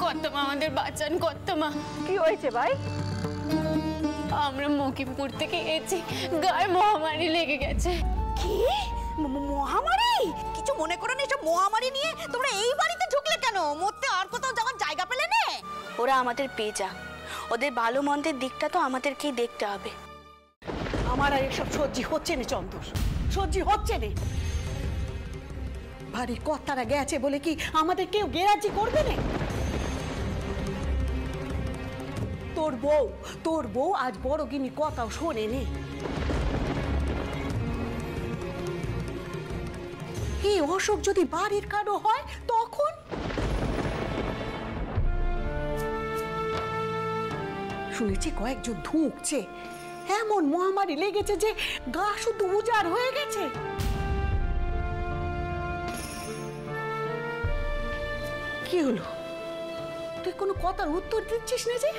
কর্তামা আমাদের বাঁচান কর্তামা। কি হয়েছে ভাই? আমরা মকিমপুর থেকে এসেছি, গায়ে মহামারী লেগে গেছে। কি মহামারী? কিছু মনে করো না, এসব মহামারী নিয়ে তোমরা এই বাড়িতে ঢুকলে কেন? মরতে আর কোথাও যাওয়ার জায়গা পেলে না? ওরা আমাদের পেয়ে যা, ওদের ভালো মন্দের দিকটা তো আমাদেরকেই দেখতে হবে। আমার আর এসব সহ্য হচ্ছে না চন্দর, সহ্য হচ্ছে না। বাড়ির কর্তারা গেছে বলে কি আমাদের কেউ গেরাজি করবে না? তোর বউ আজ বড় গিনি কথাও শোনে নে। এই অসুখ যদি বাড়ির কারো হয় তখন? শুনেছি কয়েকজন ঢুকছে, এমন মহামারী লেগেছে যে গা শুধু উজাড় হয়ে গেছে। কি হলো, তুই কোনো কথার উত্তর দিচ্ছিস না যে?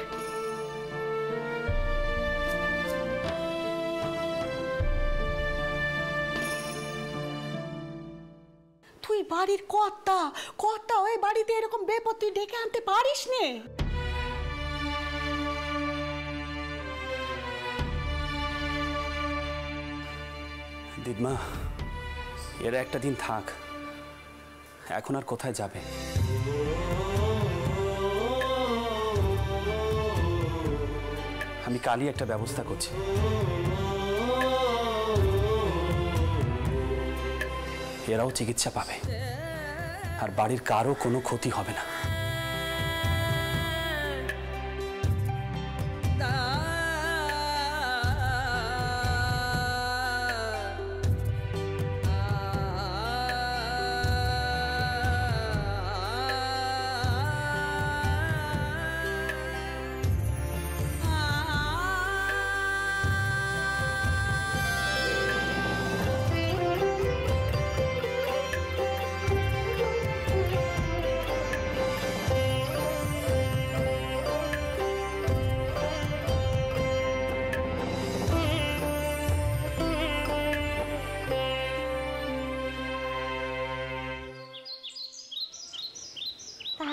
তুই বাড়ির কর্তা হয়ে বাড়িতে এরকম বেপত্তি ডেকে আনতে পারিস নে? দিদমা, এরা একটা দিন থাক, এখন আর কোথায় যাবে? আমি কালই একটা ব্যবস্থা করছি। এরাও চিকিৎসা পাবে আর বাড়ির কারো কোনো ক্ষতি হবে না।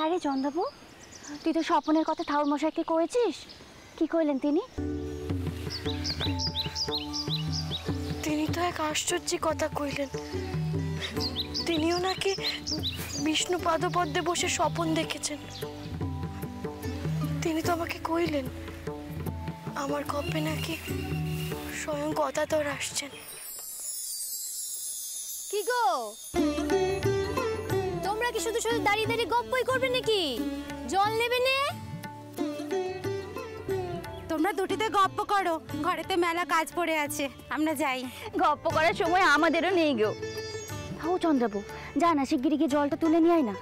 আরে চন্দাবু, তুই তো স্বপনের কথা ঠাকুর মশাইকে কয়েছিস? কি কইলেন তিনি? তিনি তো এক আশ্চর্য কথা কইলেন। তিনিও নাকি বিষ্ণু পাদপদ্মে বসে স্বপন দেখেছেন। তিনি তো আমাকে কইলেন আমার কপে নাকি স্বয়ং গদাধর আসছেন। কি গো, তোমরা কি শুধু শুধু দাঁড়িয়ে দাঁড়িয়ে গপ্পই করবে নাকি? জল নেবে নে? তোমরা দুটিতে গপ্প করো, ঘরেতে মেলা কাজ পড়ে আছে, আমরা যাই। গপ্প করার সময় আমাদেরও নেই গো। ও চন্দ্রবাবু, যা না শিগগিরি গিয়ে জলটা তুলে নিয়ে আয় না।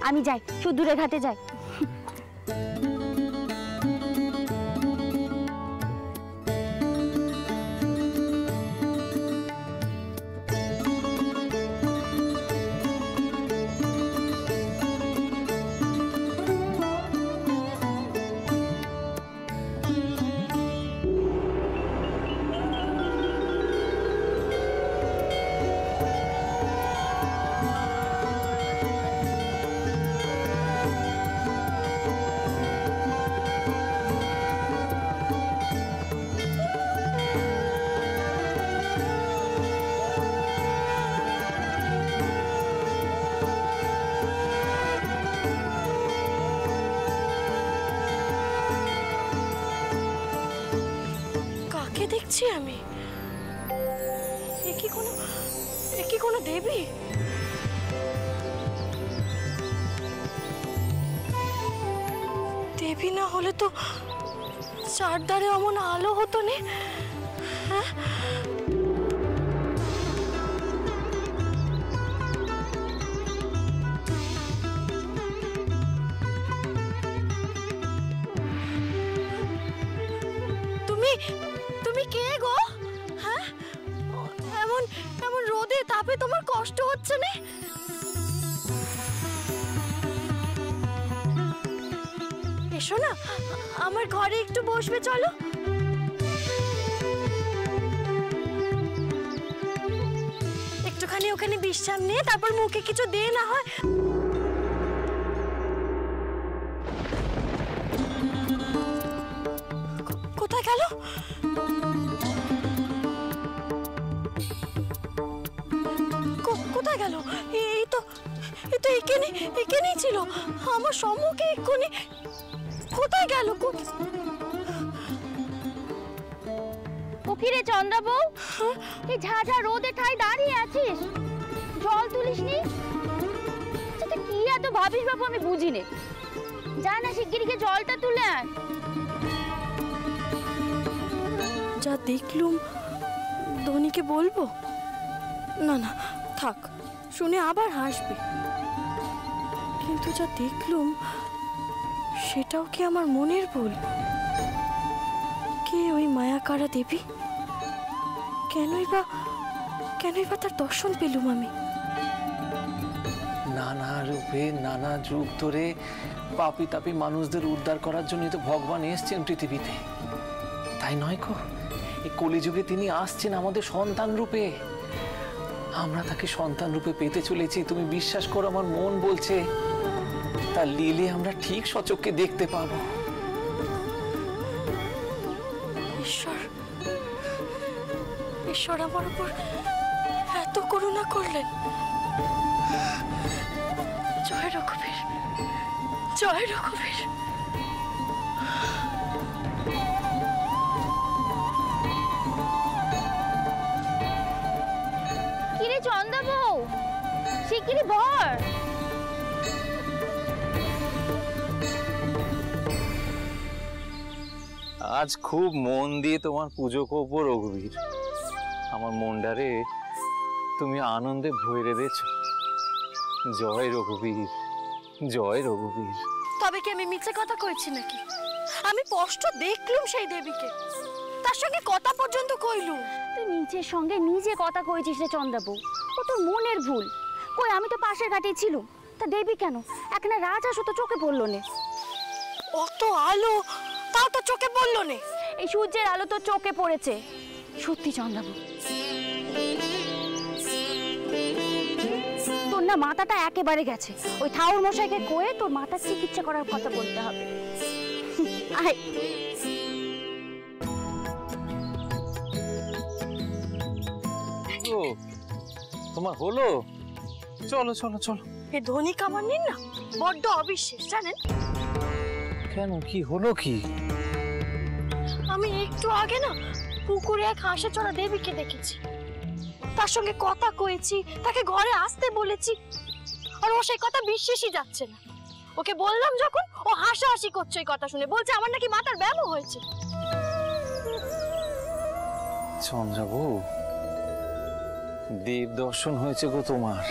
আমি যাই, সুদূরে ঘাটে যাই। দেখছি আমি, এ কি কোনো দেবী? দেবী না হলে তো চারধারে অমন আলো হতো না। হ্যাঁ, তুমি কে গো? হ্যাঁ, এমন রোদে তাপে তোমার কষ্ট হচ্ছে না? এসো না, আমার ঘরে একটু বসবে, চলো। একটুখানি ওখানে বিশ্রাম নিয়ে তারপর মুখে কিছু দে না হয়। এখানেই ছিল, আমার সম্মুখে এক্ষুনি। কোথায় গেল? ও কি রে চন্দ্রাবু, এই ঝাঝা রোদে ঠাই দাঁড়িয়ে আছিস, জল তুলিসনি? তুই কি এত ভাবিস বাবু আমি বুঝি নে। যা না শিগগিরিকে জলটা তুলে আন। যা দেখলুম ধনীকে বলবো? না না থাক, শুনে আবার হাসবে। কিন্তু যা দেখলুম সেটাও কি আমার মনের ভুল? কে ওই মায়াকারা দেবী? কেনই বা তার দর্শন পেলুম আমি? নানা রূপে নানা যুগ ধরে পাপী তাপী মানুষদের উদ্ধার করার জন্য তো ভগবান এসছেন পৃথিবীতে, তাই নয় গো? এই কলিযুগে তিনি আসছেন আমাদের সন্তান রূপে। আমরা তাকে সন্তান রূপে পেতে চলেছি, তুমি বিশ্বাস করো, আমার মন বলছে তার লীলে আমরা ঠিক সচক্ষে দেখতে পাবো। ঈশ্বর আমার উপর এত করুণা করলেন। জয় রঘুবীর, জয় রঘুবীর। কিরে চন্দ্রাবু, শিগগিরি ভর। আজ খুব মন দিয়ে তোমার পুজো করবো রঘুবীর। আমার মনটারে তুমি আনন্দে ভরে দিয়েছ। জয় রঘুবীর, জয় রঘুবীর। তবে কি আমি মিছে কথা কইছি নাকি? আমি স্পষ্ট দেখলুম সেই দেবীকে, তার সঙ্গে কথা পর্যন্ত কইলুম। তুই নিজের সঙ্গে নিজে কথা কইছিস রে চন্দ্রাবু, ও তোর মনের ভুল। কই আমি তো পাশের ঘাটেই ছিলুম, তা দেবী কেন একনা রাজহাঁস তো চোখে পড়লো নে। অত আলো তাও তো চোখে পড়লো নে। এই সূর্যের আলো তো চোখে পড়েছে সত্যি চন্দ্রাবু। তোর না মাথাটা একেবারে গেছে। ওই ঠাকুর মশাইকে কয়ে তোর মাথার চিকিৎসা করার কথা বলতে হবে। আয় তোমার হলো? চলো চলো চলো। এই ধনী কামার নিন না বড্ড অবিশ্বাস, জানেন? কেন, কি হলো? কি? আমি একটু আগে না পুকুরে এক হাঁসে চড়া দেবীকে দেখেছি, তার সঙ্গে কথা কয়েছি, তাকে ঘরে আসতে বলেছি, আর ও সেই কথা বিশ্বাসই যাচ্ছে না। ওকে বললাম যখন, ও হাসাহাসি করছে এই কথা শুনে, বলছে আমার নাকি মাথার ব্যামো হয়েছে। চন্দ্রাবু, দেব দর্শন হয়েছে গো তোমার।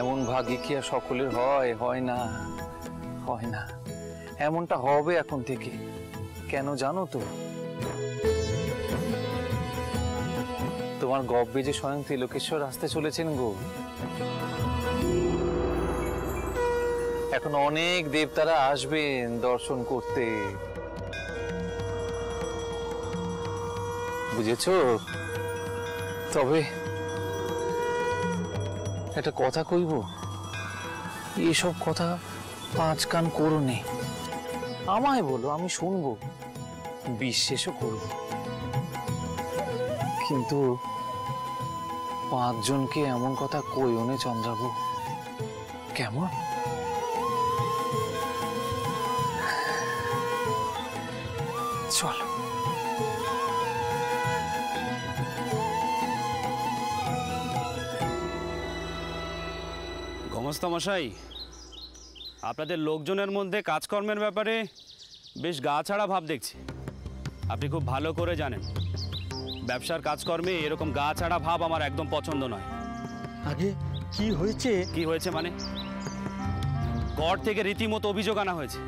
এমন ভাগ্যে কি আর সকলের হয়? হয় না, হয় না। এমনটা হবে এখন থেকে। কেন জানো তো? তোমার গব্বে যে স্বয়ং তিলকেশ্বর আসতে চলেছেন গো। এখন অনেক দেবতারা আসবেন দর্শন করতে, বুঝেছো? তবে একটা কথা কইব, এসব কথা পাঁচ কান করো নে। আমায় বলো, আমি শুনবো, বিশ্বাসও করব, কিন্তু পাঁচজনকে এমন কথা কইও নে চন্দ্রাবু, কেমন? চলো। গোমস্তা মশাই, আপনাদের লোকজনের মধ্যে কাজকর্মের ব্যাপারে বেশ গা ছাড়া ভাব দেখছি। আপনি খুব ভালো করে জানেন ব্যবসার কাজকর্মে এরকম গা ছাড়া ভাব আমার একদম পছন্দ নয়। আগে কি হয়েছে? কি হয়েছে মানে? গড় থেকে রীতিমতো অভিযোগ আনা হয়েছে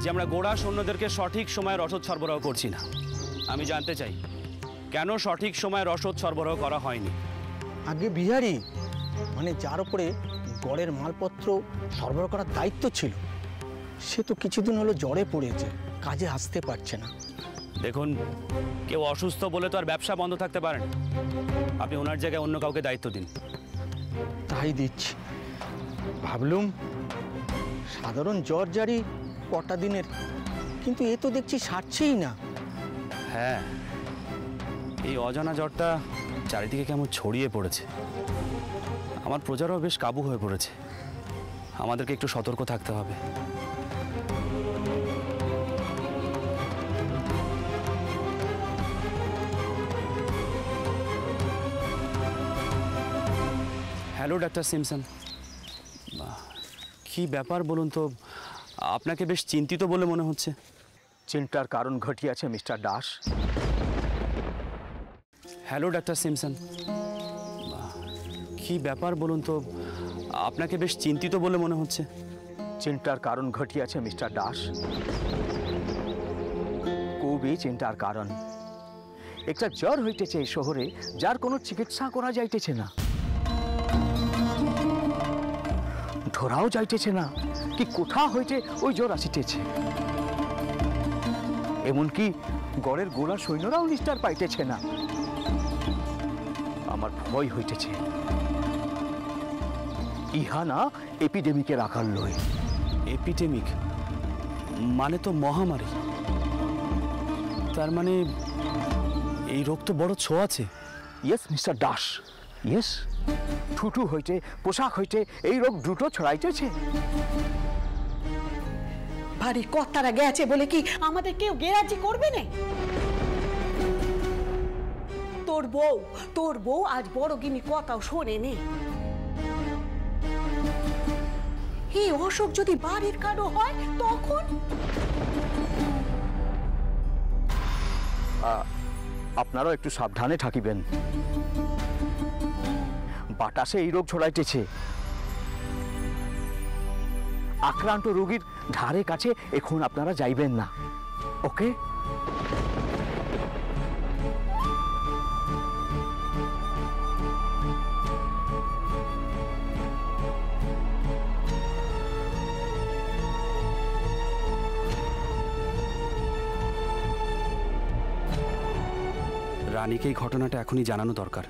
যে আমরা গোড়া সৈন্যদেরকে সঠিক সময়ে রসদ সরবরাহ করছি না। আমি জানতে চাই কেন সঠিক সময়ে রসদ সরবরাহ করা হয়নি। আগে বিহারি মানে যার উপরে গড়ের মালপত্র সরবরাহ করার দায়িত্ব ছিল, সে তো কিছুদিন হলো জ্বরে পড়েছে, কাজে আসতে পারছে না। দেখুন, কেউ অসুস্থ বলে তো আর ব্যবসা বন্ধ থাকতে পারে না। আপনি ওনার জায়গায় অন্য কাউকে দায়িত্ব দিন। তাই দিচ্ছি। ভাবলুম সাধারণ জ্বর জারি কটা দিনের, কিন্তু এ তো দেখছি সারছেই না। হ্যাঁ, এই অজানা জ্বরটা চারিদিকে কেমন ছড়িয়ে পড়েছে। আমার প্রজারাও বেশ কাবু হয়ে পড়েছে। আমাদেরকে একটু সতর্ক থাকতে হবে। হ্যালো ডাক্তার সিমসন, কি ব্যাপার বলুন তো? আপনাকে বেশ চিন্তিত বলে মনে হচ্ছে। চিন্তার কারণ ঘটিয়াছে mister Das. Hello doctor Simpson, কি ব্যাপার বলুন তো? আপনাকে বেশ চিন্তিত বলে মনে হচ্ছে। চিন্তার কারণ ঘটিয়াছে মিস্টার দাস, খুবই চিন্তার কারণ। একটা জ্বর হইতেছে এই শহরে, যার কোনো চিকিৎসা করা যাইতেছে না, ধরাও যাইতেছে না কি কোথা হইতে ওই জ্বর আসিতেছে। এমনকি গড়ের গোলা সৈন্যরাও নিস্তার পাইতেছে না। আমার ভয় হইতেছে ইহা না এপিডেমিকের আকার লয়। এপিডেমিক মানে তো মহামারী। তার মানে এই রোগ তো বড় ছোঁয়াচে। Yes mister Das, yes. থুতু হইতে পোশাক হইতে এই রোগ দ্রুত ছড়াইতেছে। ভারী কর্তারা গেছে বলে কি আমাদের কেউ গেরাজি করবে না? তোর বউ আজ বড় গিনি কথাও শোনে নে। এই অসুখ যদি বাড়ির কারো হয় তখন? আপনারাও একটু সাবধানে থাকিবেন। বাতাসে এই রোগ ছড়াইতেছে। আক্রান্ত রোগীর ধারে কাছে এখন আপনারা যাইবেন না, ওকে? রানীকে এই ঘটনাটা এখনই জানানো দরকার।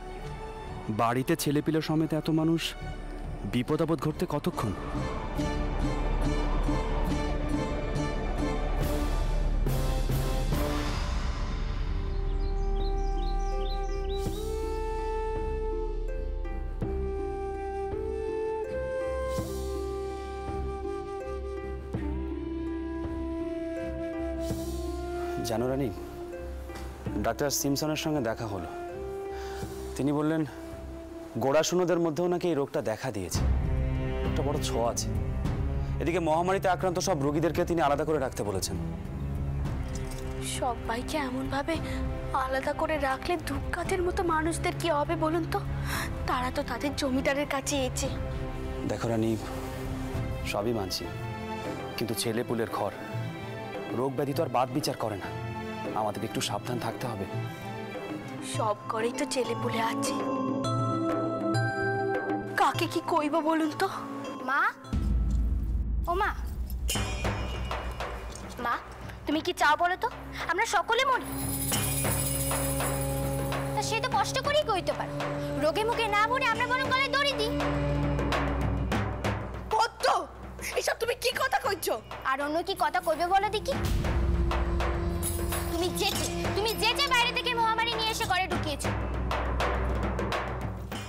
বাড়িতে ছেলেপিলে সমেত এত মানুষ, বিপদ আপদ ঘটতে কতক্ষণ? জানো রানী, ডাক্তার সিমসনের সঙ্গে দেখা হলো। তিনি বললেন গোড়াশুনোদের মধ্যেও নাকি এই রোগটা দেখা দিয়েছে। একটা বড় ছোঁয়া আছে। এদিকে মহামারীতে আক্রান্ত সব রোগীদেরকে তিনি আলাদা করে রাখতে বলেছেন। সবাইকে এমনভাবে আলাদা করে রাখলে ধূপকাঠের মতো মানুষদের কি হবে বলুন তো? তারা তো তাদের জমিদারের কাছে এসেছে। দেখো রানী, সবই মানছি, কিন্তু ছেলে পুলের ঘর, রোগ ব্যাধি তো আর বাদ বিচার করে না। আমাদের একটু সাবধান থাকতে হবে। সব ঘরেই তো ছেলে পুলে আছে, কাকে কি কইব বলুন তো? মা, ও মা, মা তুমি কি চাও বলো তো? আমরা সকলে মরি। তা সে তো কষ্ট করেই কইতে পারে। রোগে মুখে না মরে আমরা বরং গলায় দড়ি দিই। পদ্ম, এসব তুমি কি কথা কইছো? আর অন্য কি কথা কইবে বলো দেখি? তুমি যেচে বাইরে থেকে মহামারী নিয়ে এসে ঘরে ঢুকিয়েছো।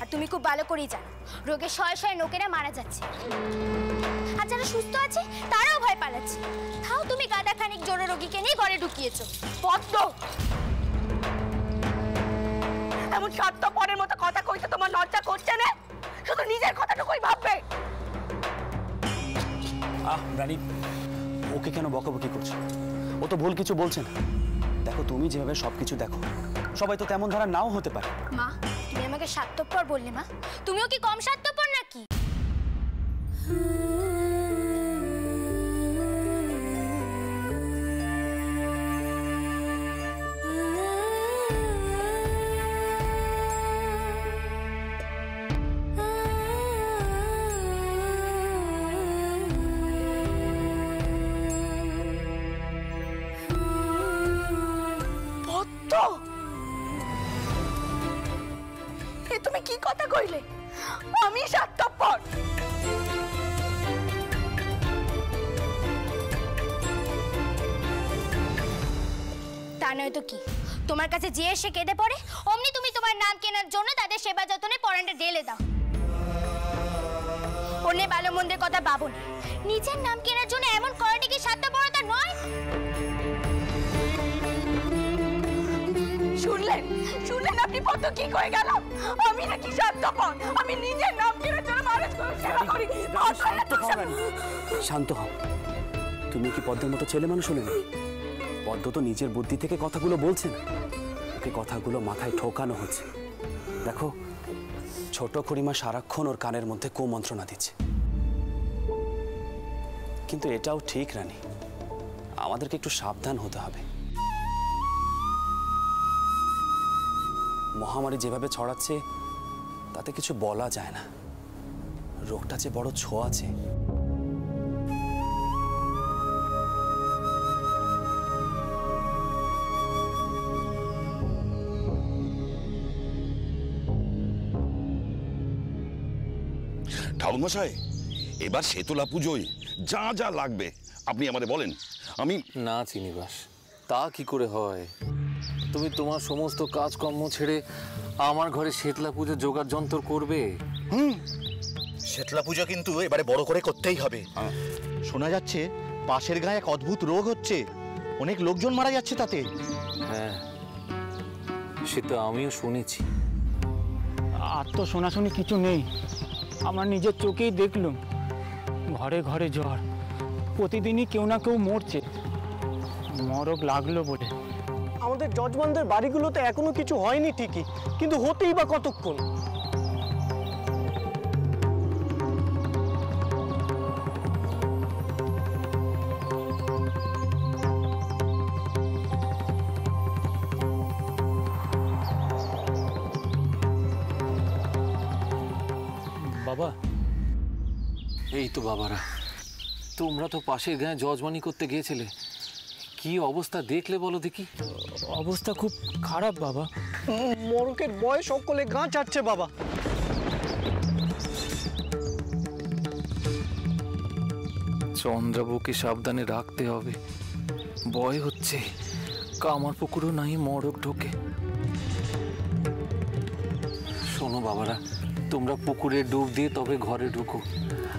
আর তুমি খুব ভালো করেই জানো রোগে শয়ে শয়ে লোকেরা মারা যাচ্ছে, আর যারা সুস্থ আছে তারাও ভয় পালাচ্ছে। তাও তুমি গাদা খানিক জোড়ো রোগীকে নিয়ে ঘরে ঢুকিয়েছো। পদ্ম, এমন স্বার্থপরের মতো কথা কইতে তোমার লজ্জা করছে না? শুধু নিজের কথাটুকুই ভাববে। রানী, ওকে কেন বকাবকি করছো? ও তো ভুল কিছু বলছে না। দেখো, তুমি যেভাবে সবকিছু দেখো, সবাই তো তেমন ধারা নাও হতে পারে। মা, তুমি আমাকে স্বার্থপর বললে। মা, তুমিও কি কম স্বার্থপর নাকি? তুমি কি কথা কইলে? আমি স্বার্থপর? তা নয় তো কি? তোমার কাছে যে এসে কেঁদে পড়ে অমনি তুমি তোমার নাম কেনার জন্য তাদের সেবা যত্নে পরানটা ঢেলে দাও। অন্যের ভালো মন্দের কথা ভাবুন, নিজের নাম কেনার জন্য এমন করাটা কি স্বার্থপরতা নয়? শুনলেন শুনলেন আপনি কত কি কয়ে গেলাম? আমি নাকি স্বার্থপর? আমি নিজের নাম কেনার জন্য মানুষ সেবা করি। শান্ত হও। তুমি কি পদ্মের মতো ছেলে মানুষ হলে না? পদ্ম তো নিজের বুদ্ধি থেকে কথাগুলো বলছে না, ওকে কথাগুলো মাথায় ঠোকানো হচ্ছে। দেখো, ছোট খুড়িমা সারাক্ষণ ওর কানের মধ্যে কুমন্ত্রণা দিচ্ছে। কিন্তু এটাও ঠিক রানী, আমাদেরকে একটু সাবধান হতে হবে। মহামারী যেভাবে ছড়াচ্ছে তাতে কিছু বলা যায় না। রোগটা যে বড় ছোঁয়াচে। ঠাকুরমশাই, এবার শেতলা পুজোয় যা যা লাগবে আপনি আমাদের বলেন। আমি না চিনিবাস, তা কি করে হয়? তুমি তোমার সমস্ত কাজকর্ম ছেড়ে আমার ঘরে শীতলা পুজো জোগাড় যন্ত্র করবে? শীতলা পুজো কিন্তু এবারে বড় করে করতেই হবে। শোনা যাচ্ছে পাশের গায়ে এক অদ্ভুত রোগ হচ্ছে, অনেক লোকজন মারা যাচ্ছে তাতে। হ্যাঁ, সে তো আমিও শুনেছি। আর তো শোনাশুনি কিছু নেই, আমার নিজের চোখেই দেখলুম। ঘরে ঘরে জ্বর, প্রতিদিনই কেউ না কেউ মরছে। মরক লাগলো বলে। আমাদের জজমানদের বাড়িগুলোতে এখনো কিছু হয়নি ঠিকই, কিন্তু হতেই বা কতক্ষণ? বাবা, এই তো বাবারা, তোমরা তো পাশের গায়ে জজমানি করতে গিয়েছিলে, কি অবস্থা দেখলে বলো দেখি? অবস্থা খুব খারাপ বাবা, মরকের বয়স সকলে গা চাটছে বাবা। চন্দ্রবাবুকে সাবধানে রাখতে হবে, ভয় হচ্ছে কামার পুকুরও নাই মরক ঢোকে। শোনো বাবারা, তোমরা পুকুরে ডুব দিয়ে তবে ঘরে ঢুকো,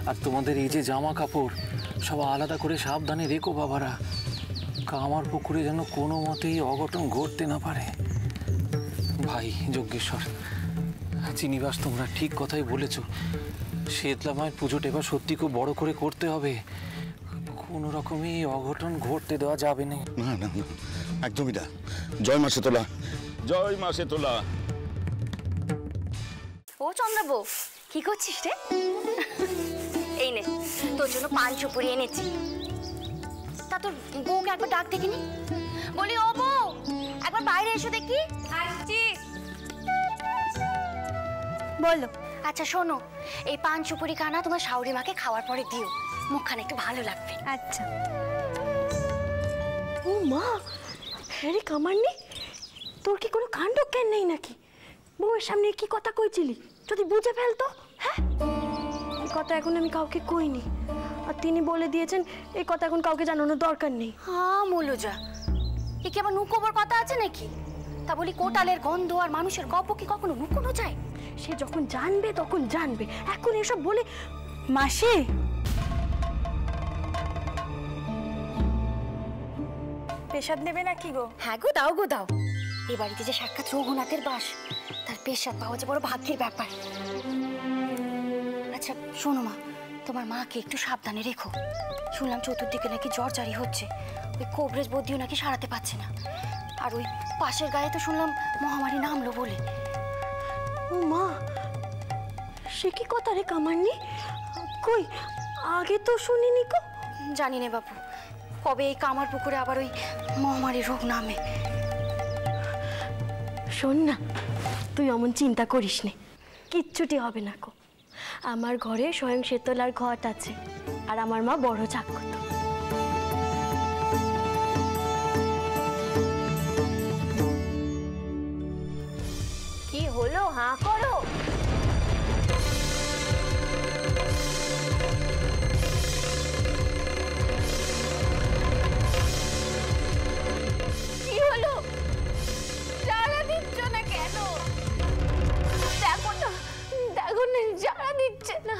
আর তোমাদের এই যে জামা কাপড় সব আলাদা করে সাবধানে রেখো বাবারা। কামার পুকুরে যেন কোনো মতেই অঘটন ঘটতে না পারে। ভাই যজ্ঞেশ্বর, চিনিবাস, তোমরা ঠিক কথাই বলেছ। শীতলা মায়ের পুজোটা এবার সত্যি খুব বড় করে করতে হবে, কোনো রকমই অঘটন ঘটতে দেওয়া যাবে না। না না না, একদমই না। জয় মা শেতলা, জয় মা শেতলা। ও চন্দ্রবাবু, কি করছিস রে? এই নে, তোর জন্য পান সুপুরি এনেছি। তা তোর বউকে একবার ডাক দেখিনি? বলি, ও বউ, একবার বাইরে এসো দেখি। আসছি। বলো। আচ্ছা শোনো, এই পান সুপুরি খানা তোমার শাশুড়ি মাকে খাওয়ার পরে দিও, মুখখানা একটু ভালো লাগবে। আচ্ছা। ও মা, হ্যাঁ রে কামান্নি, তোর কি কোনো কাণ্ড জ্ঞান নেই নাকি? বউয়ের সামনে কি কথা কইছিলি? যদি বুঝে ফেলতো। হ্যাঁ, এই কথা এখন আমি কাউকে কইনি, আর তিনি বলে দিয়েছেন এই কথা এখন কাউকে জানানোর দরকার নেই। হ্যাঁ মৌলজা, এ কি আবার নুকোবার কথা আছে নাকি? তা বলি, কোটালের গন্ধ আর মানুষের গল্প কি কখনো লুকোনো যায়? সে যখন জানবে তখন জানবে, এখন এসব বলে। মাসি, পেশাদ নেবে নাকি গো? হ্যাঁ গো, দাও গো দাও। এই বাড়িতে যে সাক্ষাৎ রঘুনাথের বাস, তার পেশাদ পাওয়া যে বড় ভাগ্যের ব্যাপার। আচ্ছা শোনো মা, তোমার মাকে একটু সাবধানে রেখো। শুনলাম চতুর্দিকে নাকি জ্বর জারি হচ্ছে, ওই কোবরেজ বদিও নাকি সারাতে পারছে না। আর ওই পাশের গায়ে তো শুনলাম মহামারী নামলো বলে। ও মা, সে কি কথা রে কামান্নি? কই, আগে তো শুনিনি কো। জানি না বাবু, কবে এই কামার পুকুরে আবার ওই মহামারী রোগ নামে। শোন না, তুই অমন চিন্তা করিস নে, কিচ্ছুটি হবে না কো। আমার ঘরে স্বয়ং শীতলার ঘট আছে, আর আমার মা বড় জাগ্রত। কি হলো, হাঁ করো। কি হলো? জ্বালা দিচ্ছ না কেন? দেখো না, দেখো না, জ্বালা দিচ্ছে না।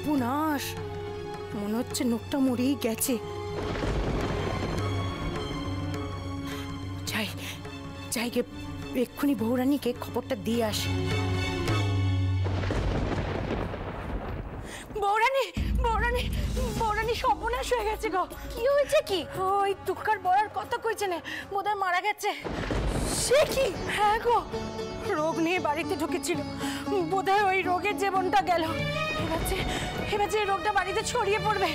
সর্বনাশ, মনে হচ্ছে নোকটা মরেই গেছে। যাই যাই গে, এক্ষুনি বৌরানীকে খবরটা দিয়ে আসি। বৌরানী, বৌরানী, বৌরানী, সর্বনাশ হয়ে গেছে গো। কি হয়েছে? কি ওই তুকার বড়ার কথা কইছে না, বোধহয় মারা গেছে। সে কি? হ্যাঁ গো, রোগ নিয়ে বাড়িতে ঢুকেছিল, বোধহয় ওই রোগের জীবনটা গেল। এবার যে রোগটা বাড়িতে ছড়িয়ে পড়বে।